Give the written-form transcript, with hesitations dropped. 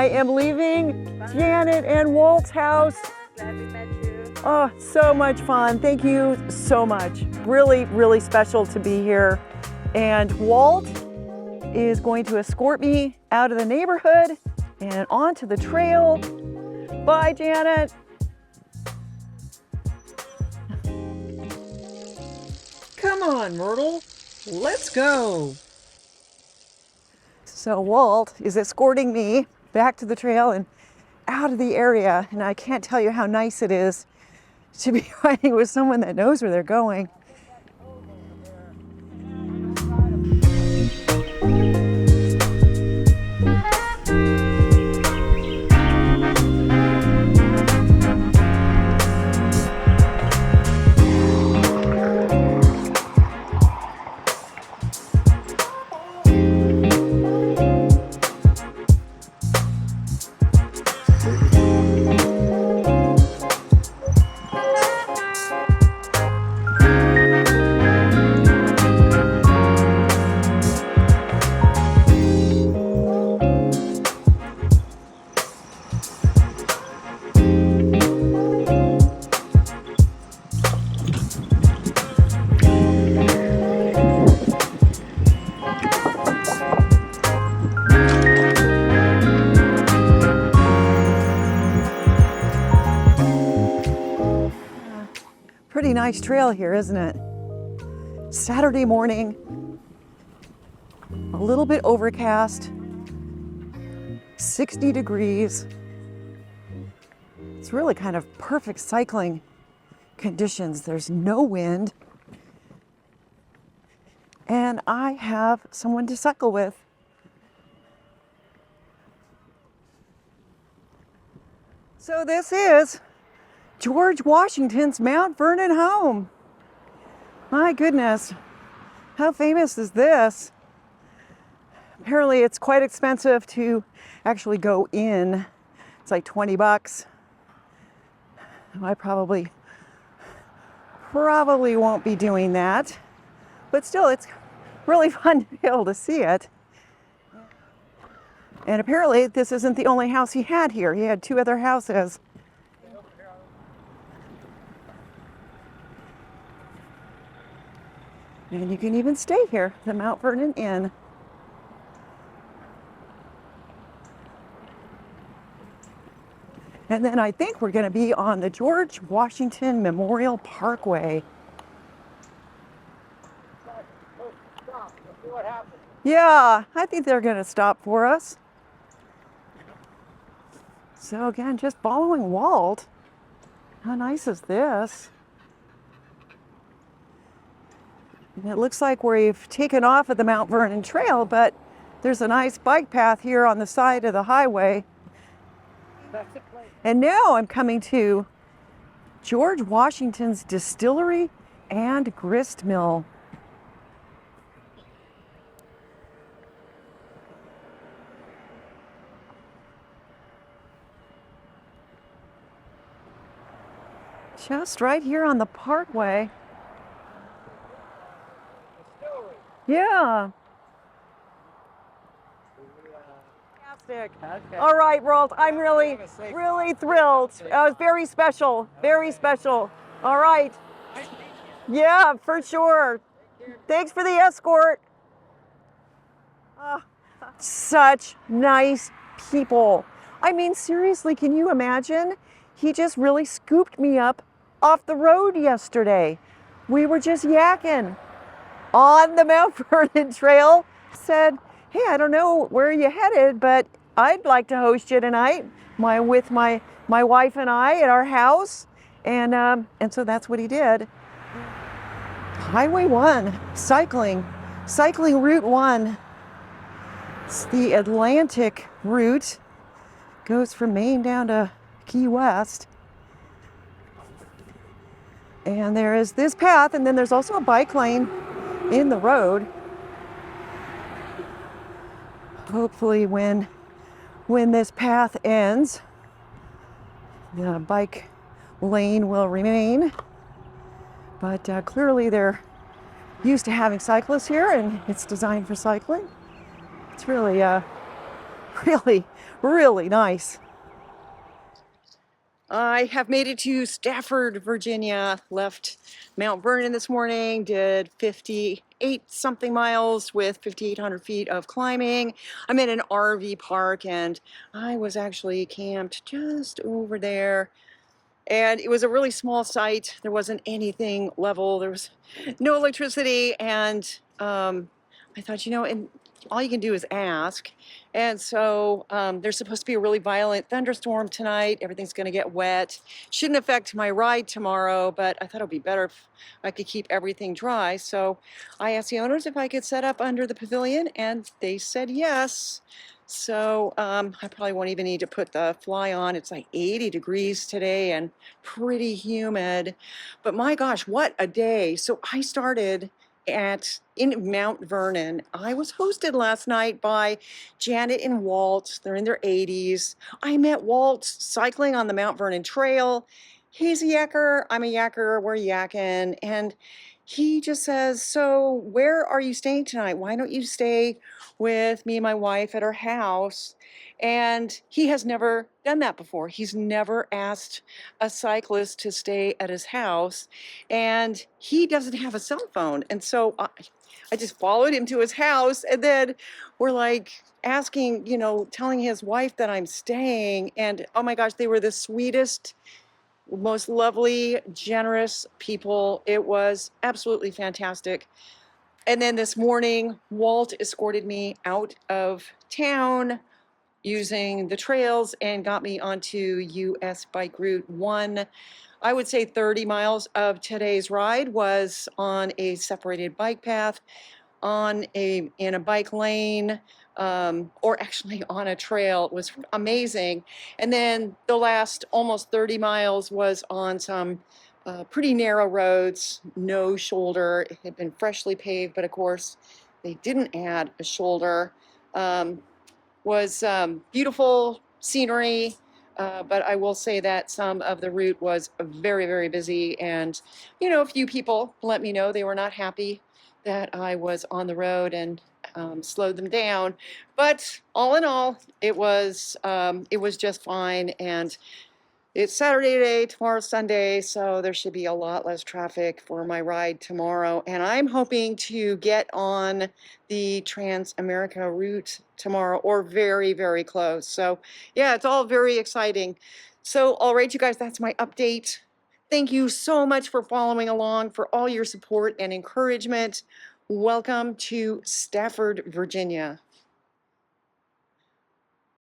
I am leaving Janet and Walt's house. Glad we met you. Oh, so much fun. Thank you so much. Really, really special to be here. And Walt is going to escort me out of the neighborhood and onto the trail. Bye, Janet. Come on, Myrtle. Let's go. So Walt is escorting me back to the trail and out of the area, and I can't tell you how nice it is to be riding with someone that knows where they're going. Pretty nice trail here, isn't it? Saturday morning, a little bit overcast, 60 degrees. It's really kind of perfect cycling conditions. There's no wind. And I have someone to cycle with. So this is George Washington's Mt Vernon home. My goodness, how famous is this? Apparently it's quite expensive to actually go in. It's like 20 bucks. I probably won't be doing that, but still it's really fun to be able to see it. And apparently this isn't the only house he had here. He had 2 other houses. And you can even stay here, the Mt Vernon Inn. And then I think we're going to be on the George Washington Memorial Parkway. Stop. Let's see what happens. Yeah, I think they're going to stop for us. So again, just following Walt. How nice is this? And it looks like we've taken off at the Mt Vernon Trail, but there's a nice bike path here on the side of the highway. That's the place. And now I'm coming to George Washington's Distillery and Grist Mill. Just right here on the parkway. Yeah. Fantastic. Okay. All right, Walt, I'm really thrilled. It was very special, very special. All right. Nice to meet you. Yeah, for sure. Thanks for the escort. Such nice people. I mean, seriously, can you imagine? He just really scooped me up off the road yesterday. We were just yakking on the Mt Vernon Trail. Said, hey, I don't know where you headed, but I'd like to host you tonight with my wife and I at our house. And so that's what he did. Highway 1, cycling Route 1. It's the Atlantic route. Goes from Maine down to Key West. And there is this path, and then there's also a bike lane in the road. Hopefully when this path ends, the bike lane will remain. But clearly they're used to having cyclists here, and it's designed for cycling. It's really Really, really nice. I have made it to Stafford, Virginia. Left Mount Vernon this morning, did 58 something miles with 5,800 feet of climbing. I'm in an RV park and I was actually camped just over there. And it was a really small site. There wasn't anything level. There was no electricity. And I thought, and all you can do is ask. And so there's supposed to be a really violent thunderstorm tonight. Everything's going to get wet. Shouldn't affect my ride tomorrow, but I thought it would be better if I could keep everything dry. So I asked the owners if I could set up under the pavilion, and they said yes. So I probably won't even need to put the fly on. It's like 80 degrees today and pretty humid. But my gosh, what a day. So I started in Mt Vernon. I was hosted last night by Janet and Walt. They're in their 80s. I met Walt cycling on the Mt Vernon Trail. He's a yakker. I'm a yakker. We're yakking. And he just says, so where are you staying tonight? Why don't you stay with me and my wife at our house? And he has never done that before. He's never asked a cyclist to stay at his house, and he doesn't have a cell phone. And so I just followed him to his house, and then we're like asking, telling his wife that I'm staying. And oh my gosh, they were the sweetest, most lovely, generous people. It was absolutely fantastic. And then this morning, Walt escorted me out of town using the trails and got me onto US Bike Route 1. I would say 30 miles of today's ride was on a separated bike path, in a bike lane, or actually on a trail. It was amazing. And then the last almost 30 miles was on some pretty narrow roads, no shoulder. It had been freshly paved, but of course they didn't add a shoulder. Was beautiful scenery, but I will say that some of the route was very, very busy, and a few people let me know they were not happy that I was on the road and slowed them down. But all in all, it was just fine. And it's Saturday today, tomorrow's Sunday, so there should be a lot less traffic for my ride tomorrow. And I'm hoping to get on the Trans-America route tomorrow, or very, very close. So yeah, it's all very exciting. So all right, you guys, that's my update. Thank you so much for following along, for all your support and encouragement. Welcome to Stafford, Virginia.